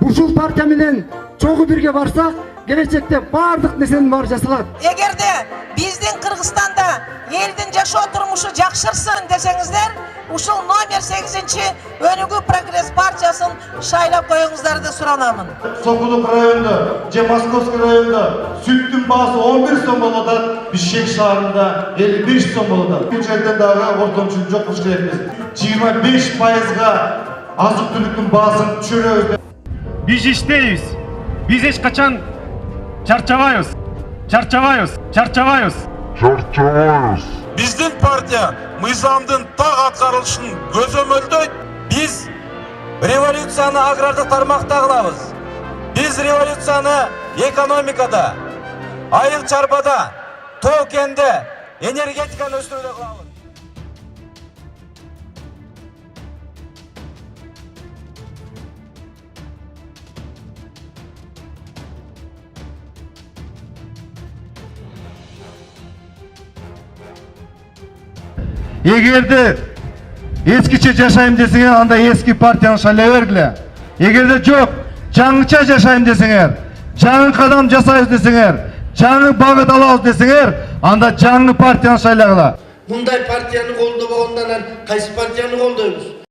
ушул партия менен чогуу бирге барсак, келечекте бардык нерсенин баары жасалат. Эгерде биздин Кыргызстанда элдин жашоо турмушу жакшырсын десеңиздер, ушул номер 8-чи Өнүгүү прогресс партиясын шайлап коюңуздарды суранамын. Сокулук районунда же Московский районунда сүттүн баасы 11 сом болуп атат, Бишкек шаарында 55 сом болуп атат. Бул жерден дагы ортомчулук жок болуш керекпиз. 25%га азык-түлүктүн баасын түшүрөбүз. Биз иштейбиз. Биз эч качан чарчабайбыз. Биздин партия мыйзамдын так аткарылышын көзөмөлдөйт. Биз революцияны агрардык тармакта кылабыз. Биз революцияны экономикада, айыл чарбада, тоо кенде, энергетиканы өстүрүүдө кылабыз. Эгерде эскиче жашайм десеңер, анда эски партияны шайлай бергиле. Эгерде жок, жаңыча жашайм десеңер, жаңы кадам жасайбыз десеңер, жаңы багыт алабыз десеңер, анда жаңы партияны шайлагыла. Мындай партияны колдобогондон кайсы партияны колдойбуз?